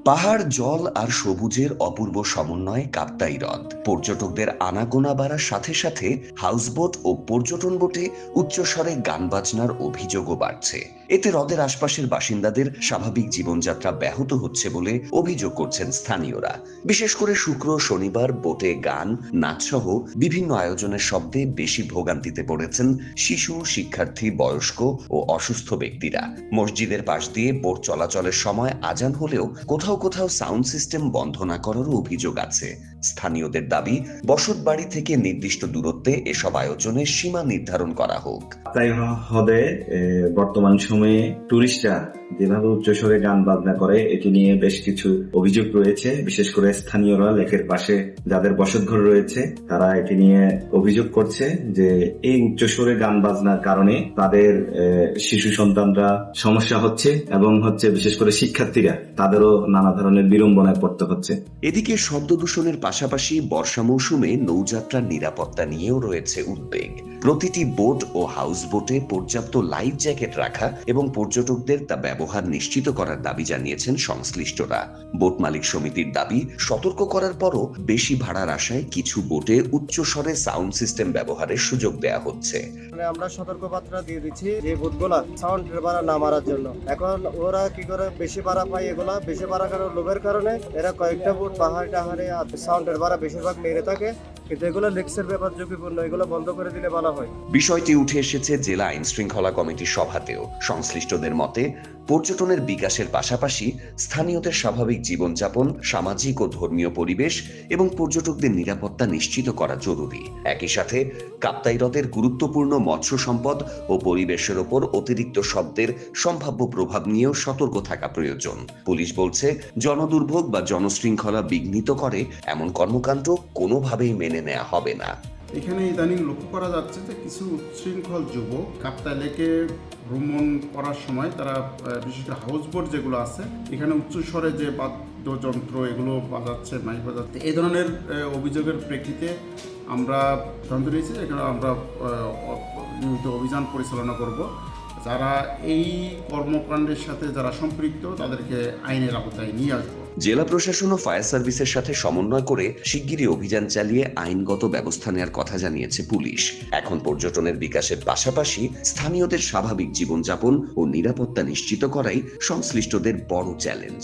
পাহাড়, জল আর সবুজের অপূর্ব সমন্বয়ে কাপ্তাই হ্রদ পর্যটকদের আনাগোনা বাড়ার সাথে সাথে হাউসবোট ও পর্যটন বোটে উচ্চস্বরে গান বাজনার অভিযোগও বাড়ছে। এতে হ্রদের আশপাশের বাসিন্দাদের স্বাভাবিক জীবনযাত্রা ব্যাহত হচ্ছে বলে অভিযোগ করছেন স্থানীয়রা। বিশেষ করে শুক্র শনিবার বোটে গান, নাচ সহ বিভিন্ন আয়োজনের শব্দে বেশি ভোগান্তিতে পড়েছেন শিশু, শিক্ষার্থী, বয়স্ক ও অসুস্থ ব্যক্তিরা। মসজিদের পাশ দিয়ে বোট চলাচলের সময় আজান হলেও কোথাও কোথাও সাউন্ড সিস্টেম বন্ধ না করারও অভিযোগ আছে। স্থানীয়দের দাবি, বসত বাড়ি থেকে নির্দিষ্ট দূরত্বে এসব আয়োজনের সীমা নির্ধারণ করা হোক। তাই হবে বর্তমান সময়ে টুরিস্টরা যেভাবে উচ্চস্বরে গান বাজনা করে এটি নিয়ে বেশ কিছু অভিযোগ রয়েছে। বিশেষ করে স্থানীয়রা লেকের পাশে যাদের বসতঘর রয়েছে তারা এটি নিয়ে অভিযোগ করছে যে এই উচ্চস্বরে গান বাজনার কারণে তাদের শিশু সন্তানরা সমস্যা হচ্ছে এবং বিশেষ করে শিক্ষার্থীরা তাদেরও নানা ধরনের বিড়ম্বনায় পড়তে হচ্ছে। এদিকে শব্দ দূষণের পাশাপাশি বর্ষা মৌসুমে নৌযাত্রার নিরাপত্তা নিয়েও রয়েছে উদ্বেগ। প্রতিটি বোট ও হাউস বোটে পর্যাপ্ত লাইফ জ্যাকেট রাখা এবং পর্যটকদের তা ব্যবহার নিশ্চিত করার দাবি জানিয়েছেন সংশ্লিষ্টরা। বোট মালিক সমিতির দাবি, সতর্ক করার পরও বেশি ভাড়ার আশায় কিছু বোটে উচ্চস্বরে সাউন্ড সিস্টেম ব্যবহারের সুযোগ দেয়া হচ্ছে। আমরা সতর্কবার্তা দিয়ে দিচ্ছি যে বোটগুলা সাউন্ডের ভাড়া না মারার জন্য। এখন ওরা কি করে বেশি ভাড়া পায়, এগুলা বেশি ভাড়া কারণ লোভের কারণে এরা কয়েকটা বোট পাহাড় টাহাড়ে সাউন্ডের ভাড়া বেশিরভাগ মেরে থাকে, কিন্তু এগুলো লেক্সের ব্যাপার ঝুঁকিপূর্ণ, এগুলো বন্ধ করে দিলে ভালো হয়। বিষয়টি উঠে এসেছে জেলা আইন শৃঙ্খলা কমিটির সভাতেও। সংশ্লিষ্টদের মতে, পর্যটনের বিকাশের পাশাপাশি স্থানীয়দের স্বাভাবিক জীবনযাপন, সামাজিক ও ধর্মীয় পরিবেশ এবং পর্যটকদের নিরাপত্তা নিশ্চিত করা জরুরি। একই সাথে কাপ্তাই হ্রদের গুরুত্বপূর্ণ মৎস্য সম্পদ ও পরিবেশের ওপর অতিরিক্ত শব্দের সম্ভাব্য প্রভাব নিয়েও সতর্ক থাকা প্রয়োজন। পুলিশ বলছে, জনদুর্ভোগ বা জনশৃঙ্খলা বিঘ্নিত করে এমন কর্মকাণ্ড কোনোভাবেই মেনে নেওয়া হবে না। এখানে ইদানিং লক্ষ্য করা যাচ্ছে যে কিছু উচ্ছৃঙ্খল যুবক কাপ্তাই লেকে ভ্রমণ করার সময় তারা বিশেষ করে হাউস বোট যেগুলো আছে এখানে উচ্চস্বরে যে বাদ্যযন্ত্র এগুলো বাজাচ্ছে, মাইক বাজাচ্ছে, এই ধরনের অভিযোগের প্রেক্ষিতে আমরা সিদ্ধান্ত নিয়েছি এখানে আমরা নিয়মিত অভিযান পরিচালনা করব। যারা এই কর্মকাণ্ডের সাথে যারা সম্পৃক্ত তাদেরকে আইনের আওতায় নিয়ে আসবো। জেলা প্রশাসন ও ফায়ার সার্ভিসের সাথে সমন্বয় করে শিগগিরই অভিযান চালিয়ে আইনগত ব্যবস্থা নেওয়ার কথা জানিয়েছে পুলিশ। এখন পর্যটনের বিকাশের পাশাপাশি স্থানীয়দের স্বাভাবিক জীবনযাপন ও নিরাপত্তা নিশ্চিত করাই সংশ্লিষ্টদের বড় চ্যালেঞ্জ।